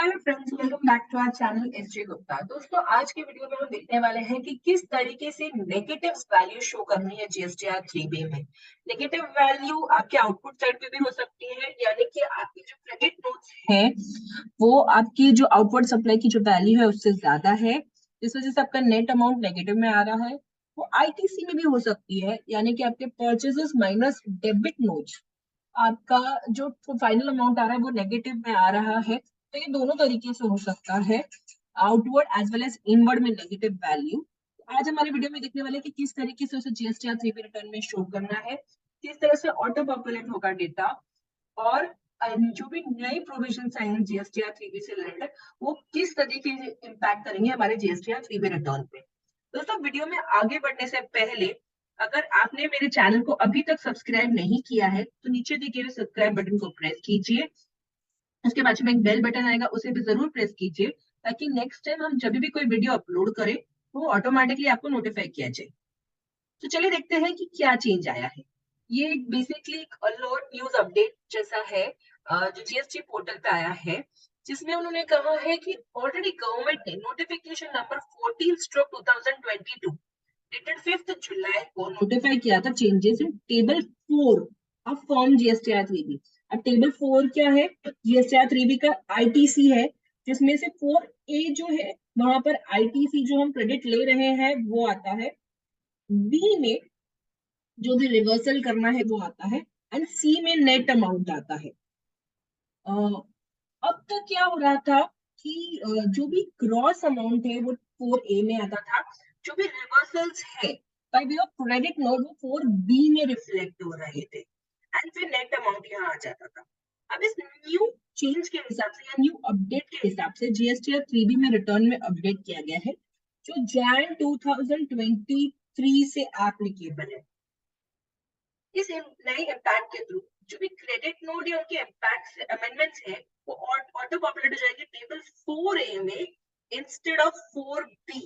Hello friends, welcome back to our channel SJ Gupta. दोस्तों, आज के वीडियो में हम देखने वाले हैं कि किस तरीके से नेगेटिव वैल्यू शो करनी है जीएसटीआर 3B में। नेगेटिव वैल्यू आपके आउटपुट साइड पे भी हो सकती है, यानी कि आपके जो क्रेडिट नोट्स हैं वो आपकी जो आउटवर्ड सप्लाई की जो वैल्यू है उससे ज्यादा है, जिस वजह से आपका नेट अमाउंट नेगेटिव में आ रहा है। वो आईटीसी में भी हो सकती है, यानी कि आपके परचेजेस माइनस डेबिट नोट्स, आपका जो फाइनल अमाउंट आ रहा है वो नेगेटिव में आ रहा है। तो ये दोनों तरीके से हो सकता है, outward as well as inward में नेगेटिव वैल्यू। आज हमारे वीडियो में देखने वाले हैं कि किस तरीके से उसे जीएसटीआर 3B रिटर्न में शो करना है, किस तरह से ऑटो पॉपुलेट होगा डेटा, और जो भी नए प्रोविजन आए हैं जीएसटीआर 3B से रिलेटेड वो किस तरीके से इम्पैक्ट करेंगे हमारे जीएसटीआर 3B रिटर्न पे। दोस्तों, वीडियो में आगे बढ़ने से पहले अगर आपने मेरे चैनल को अभी तक सब्सक्राइब नहीं किया है तो नीचे दिए गए सब्सक्राइब बटन को प्रेस कीजिए। उसके बाद में एक बेल बटन आएगा, उसे भी जरूर प्रेस कीजिए ताकि नेक्स्ट टाइम हम जब भी कोई वीडियो अपलोड करें वो ऑटोमेटिकली आपको नोटिफाई किया जाए। तो चलिए देखते हैं कि क्या चेंज आया है। ये बेसिकली एक अलर्ट न्यूज अपडेट जैसा है, जो जीएसटी पोर्टल पे आया है, जिसमें उन्होंने कहा है कि ऑलरेडी गवर्नमेंट ने नोटिफिकेशन नंबर 14/2022 डेटेड 5 जुलाई को नोटिफाई किया था changes in table 4 of form GSTR 3B। अब टेबल 4 क्या है? जीएसटीआर 3B का आईटीसी है, जिसमें से 4A जो है वहां पर आईटीसी जो हम क्रेडिट ले रहे हैं वो आता है, बी में जो भी रिवर्सल करना है वो आता है, एंड सी में नेट अमाउंट आता है। अब तक क्या हो रहा था कि जो भी क्रॉस अमाउंट है वो 4A में आता था, जो भी रिवर्सल्स है by way of credit note वो 4B में रिफ्लेक्ट हो रहे थे, एंड फिर नेट अमाउंट यहाँ आ जाता था। अब इस न्यू चेंज के हिसाब से या न्यू अपडेट के हिसाब से जीएसटीआर 3B में रिटर्न में अपडेट किया गया है, जो जैन 2023 से एप्लीकेबल है। इस नए इम्पैक्ट के थ्रू जो भी क्रेडिट नोट या उनके इम्पैक्ट अमेंडमेंट्स है वो ऑटो पॉपुलेट हो जाएगी टेबल 4A में इंस्टेड ऑफ 4B।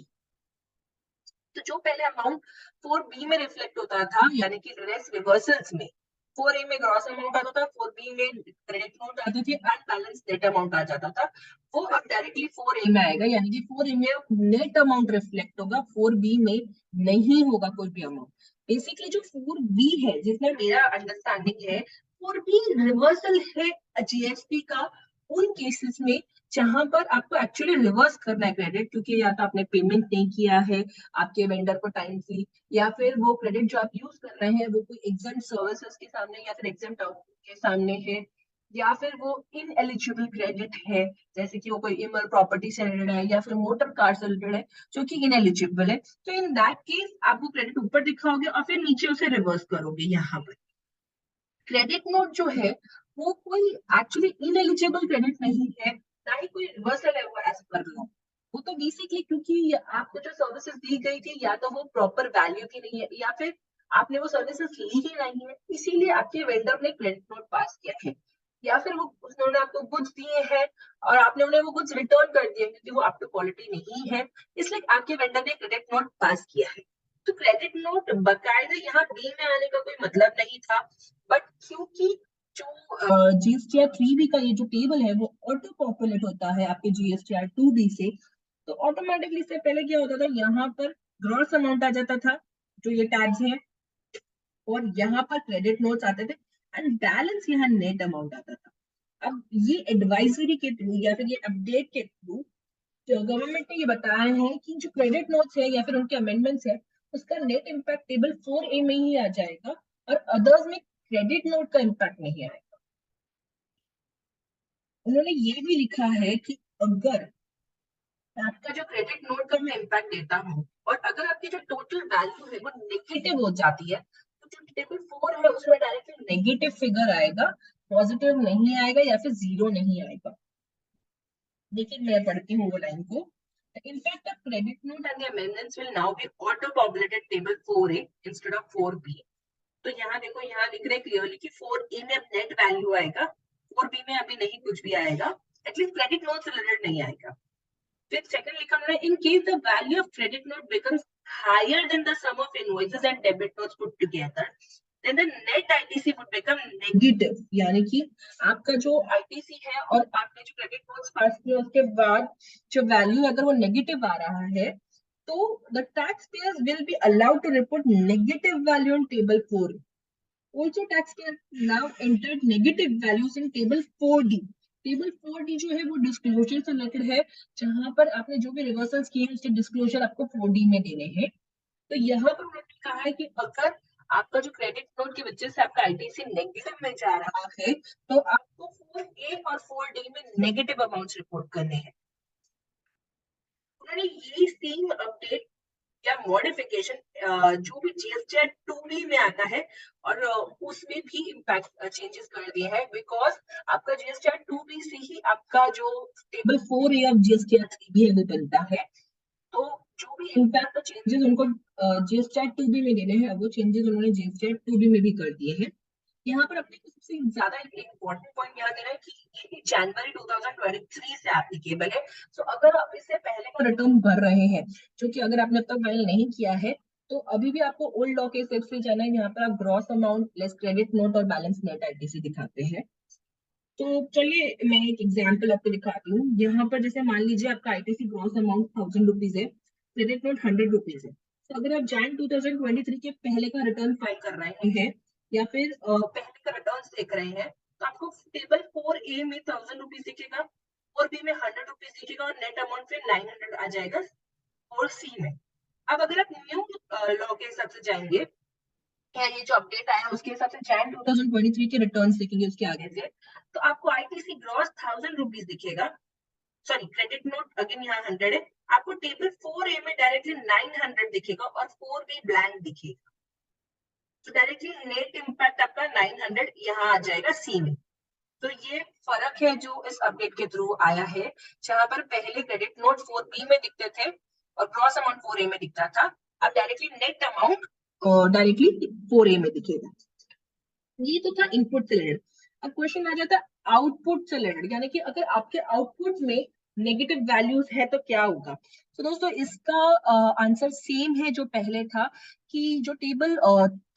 तो जो पहले अमाउंट 4B में रिफ्लेक्ट होता था, यानी कि लेस रिवर्सल्स में 4A में ग्रॉस अमाउंट आता था, 4B में क्रेडिट नोट आते थे, अनबैलेंस नेट अमाउंट आ जाता था, वो अब डायरेक्टली 4A में आएगा, यानी कि 4A में नेट अमाउंट रिफ्लेक्ट होगा, 4B में नहीं होगा कोई भी अमाउंट। बेसिकली जो 4B है, जिसमें मेरा अंडरस्टैंडिंग है 4B रिवर्सल है जीएसटी का उन केसेस में जहां पर आपको एक्चुअली रिवर्स करना है क्रेडिट, क्योंकि या तो आपने पेमेंट नहीं किया है आपके वेंडर को टाइम से, या फिर वो क्रेडिट जो आप यूज कर रहे हैं वो कोई एग्जाम सर्विसेज के सामने या फिर एग्जाम के सामने है, या फिर वो इनएलिजिबल क्रेडिट है, जैसे कि वो कोई इमर प्रॉपर्टी से रिलेटेड है या फिर मोटर कार से रिलेटेड है जो कि इनएलिजिबल है। तो इन दैट केस आपको क्रेडिट ऊपर दिखाओगे और फिर नीचे उसे रिवर्स करोगे। यहाँ पर क्रेडिट नोट जो है वो कोई एक्चुअली इनएलिजिबल क्रेडिट नहीं है, ना ही कोई रिवर्सल है वो एज पर लॉ। वो तो बेसिकली क्योंकि आपको जो सर्विसेज दी गई थी या तो वो प्रॉपर वैल्यू की नहीं है, या फिर आपने वो सर्विसेज ली ही नहीं है, इसीलिए आपके वेंडर ने क्रेडिट नोट पास किया है, या फिर वो उन्होंने आपको गुड्स दिए हैं और आपने उन्हें वो गुड्स रिटर्न कर दिए क्योंकि वो आपकी क्वालिटी नहीं है, इसलिए आपके वेंडर ने क्रेडिट नोट पास किया है। तो क्रेडिट नोट बकायदा यहाँ बी में आने का कोई मतलब नहीं था, बट क्योंकि जो जीएसटीआर 3B का ये जो टेबल है वो ऑटो पॉपुलेट होता है आपके जीएसटीआर 2B से, तो ऑटोमेटिकली इससे पहले क्या होता था, यहाँ पर ग्रॉस अमाउंट आ जाता था जो ये टैब्स हैं, और यहाँ पर क्रेडिट नोट्स आते थे, एंड बैलेंस यहाँ नेट अमाउंट आता था। अब ये एडवाइजरी के थ्रू या फिर ये अपडेट के थ्रू गवर्नमेंट ने ये बताया है कि जो क्रेडिट नोट्स है या फिर उनके अमेंडमेंट्स है उसका नेट इम्पैक्ट टेबल 4A में ही आ जाएगा, और अदर्स में क्रेडिट नोट का इम्पैक्ट नहीं आएगा। उन्होंने ये भी लिखा है कि अगर आपका जो क्रेडिट नोट का मैं इम्पैक्ट देता हूँ और अगर आपकी जो टोटल वैल्यू है वो नेगेटिव हो जाती है, तो जो टेबल 4 है उसमें डायरेक्टली नेगेटिव फिगर आएगा, पॉजिटिव नहीं आएगा या फिर जीरो नहीं आएगा। देखिए मैं पढ़ती हूँ वो लाइन को। The impact of credit note and the amendments will now be auto-populated table 4A instead of 4B। तो यहाँ देखो, यहाँ लिख रहे क्लियरली कि 4A में अब नेट वैल्यू आएगा, 4B में अभी नहीं कुछ भी आएगा, एटलीस्ट क्रेडिट नोट से रिलेटेड नहीं आएगा। फिर सेकंड लिखा है, in case the value of credit note becomes higher than the sum of invoices and debit notes put together, then the net ITC would become negative, यानी कि आपका जो ITC है और आपने जो क्रेडिट नोट्स पास किए उसके बाद जो वैल्यू अगर वो नेगेटिव आ रहा है, तो the taxpayers will be allowed to report negative value in table 4. Also, taxpayer now entered negative values in table 4D. Table 4D जो है वो डिस्क्लोजर से रिलेटेड है, जहां पर आपने जो भी रिवर्सल्स किए हैं उसके डिस्क्लोजर आपको 4D में देने हैं। तो यहाँ पर उन्होंने कहा है कि अगर आपका जो क्रेडिट नोट की वजह से आपका आईटीसी नेगेटिव में जा रहा है, तो आपको 4A और 4D में नेगेटिव अमाउंट्स रिपोर्ट करने हैं। उन्होंने यही सेम अपडेट या मॉडिफिकेशन जो भी जीएसटी 2B में आता है और उसमें भी इम्पैक्ट चेंजेस कर दिए हैं, बिकॉज आपका जीएसटी 2B से ही आपका जो table 4A of GST 3B है वो बनता है। तो जो भी इम्पैक्ट चेंजेस उनको जीएसटी 2B में देने हैं, वो चेंजेस उन्होंने जीएसटी 2B में भी कर दिए हैं। यहाँ पर अपने को सबसे ज्यादा इम्पोर्टेंट पॉइंट याद देना है कि ये जनवरी 2023 से एप्लीकेबल है। सो अगर आप इससे पहले का रिटर्न भर रहे हैं, जो कि अगर आपने अब तक फाइल नहीं किया है, तो अभी भी आपको ओल्ड लॉ के हिसाब से जाना है। यहाँ पर आप gross amount less credit note और बैलेंस नेट आईटीसी दिखाते हैं। तो चलिए मैं एक एग्जांपल आपको दिखाती हूँ। यहाँ पर जैसे मान लीजिए आपका आईटीसी ग्रॉस अमाउंट 1000 रुपीज है, क्रेडिट नोट 100 रुपीज है। तो अगर आप जैन 2023 के पहले का रिटर्न फाइल कर रहे हैं या फिर पहले का रिटर्न देख रहे हैं, तो आपको टेबल 4A में 1000 रुपीज दिखेगा, 4B में 100 रुपीज दिखेगा और नेट अमाउंट फिर 900 आ जाएगा 4C में। अब अगर आप न्यू लॉ के हिसाब से जाएंगे, ये जो अपडेट आया उसके हिसाब से जैन 2023 के रिटर्न्स दिखेंगे उसके आगे से, तो आपको आईटीसी ग्रॉस 1000 रुपीज दिखेगा। सॉरी, क्रेडिट नोट अगेन यहाँ 100 है, आपको टेबल 4A में डायरेक्टली 900 दिखेगा और 4B ब्लैंक दिखेगा। तो डायरेक्टली नेट इंपैक्ट आपका 900 यहाँ आ जाएगा सी में। तो ये फर्क है जो इस अपडेट के थ्रू आया है, जहां पर पहले क्रेडिट नोट 4B में दिखते थे और ग्रॉस अमाउंट 4A में दिखता था, अब directly net amount directly 4A में दिखेगा। ये तो था इनपुट से रिलेटेड। अब क्वेश्चन आ जाता है आउटपुट से रिलेटेड, यानी कि अगर आपके आउटपुट में नेगेटिव वैल्यूज है तो क्या होगा। तो दोस्तों इसका आंसर सेम है जो पहले था, कि जो टेबल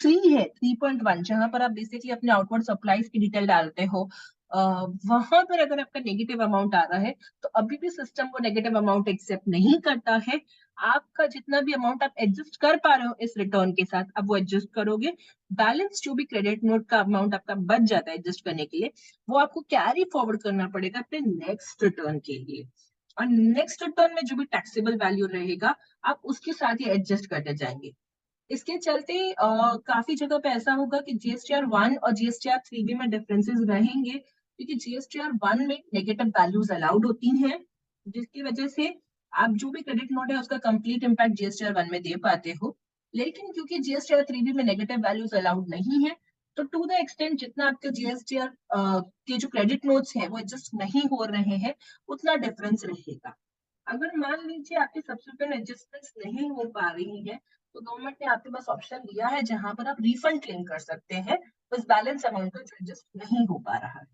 3 है 3.1, जहां पर आप बेसिकली अपने आउटपुट सप्लाईज की डिटेल डालते हो, वहां पर अगर आपका नेगेटिव अमाउंट आ रहा है, तो अभी भी सिस्टम वो नेगेटिव अमाउंट एक्सेप्ट नहीं करता है। आपका जितना भी अमाउंट आप एडजस्ट कर पा रहे हो इस रिटर्न के साथ, अब वो एडजस्ट करोगे। बैलेंस जो भी क्रेडिट नोट का अमाउंट आपका बच जाता है एडजस्ट करने के लिए, वो आपको कैरी फॉरवर्ड करना पड़ेगा अपने नेक्स्ट रिटर्न के लिए। और नेक्स्ट रिटर्न में जो भी टैक्सेबल वैल्यू रहेगा, आप उसके साथ ही एडजस्ट करते जाएंगे। इसके चलते काफी जगह पे ऐसा होगा कि जीएसटीआर 1 और जीएसटीआर 3B में डिफरेंसेस रहेंगे, क्योंकि जीएसटीआर 1 में नेगेटिव वैल्यूज अलाउड होती हैं, जिसकी वजह से आप जो भी क्रेडिट नोट है उसका कंप्लीट इंपैक्ट जीएसटीआर 1 में दे पाते हो। लेकिन क्योंकि जीएसटीआर 3B में नेगेटिव वैल्यूज अलाउड नहीं है, तो टू द एक्सटेंट जितना आपके जीएसटीआर के जो क्रेडिट नोट्स है वो एडजस्ट नहीं हो रहे हैं, उतना डिफरेंस रहेगा। अगर मान लीजिए आपकी सब्सिक्वेंट एडजस्टमेंट्स नहीं हो पा रही है, तो गवर्नमेंट ने आपके पास ऑप्शन दिया है जहां पर आप रिफंड क्लेम कर सकते हैं उस बैलेंस अमाउंट का जो एडजस्ट नहीं हो पा रहा है।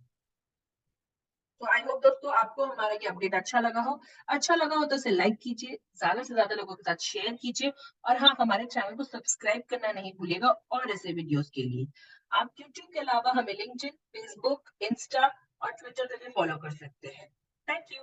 तो आई होप दोस्तों आपको हमारा ये अपडेट अच्छा लगा हो। अच्छा लगा हो तो इसे लाइक कीजिए, ज्यादा से ज्यादा लोगों के साथ शेयर कीजिए, और हाँ, हमारे चैनल को सब्सक्राइब करना नहीं भूलिएगा और ऐसे वीडियोस के लिए। आप यूट्यूब के अलावा हमें लिंक्डइन, फेसबुक, इंस्टा और ट्विटर पे भी फॉलो कर सकते हैं। Thank you.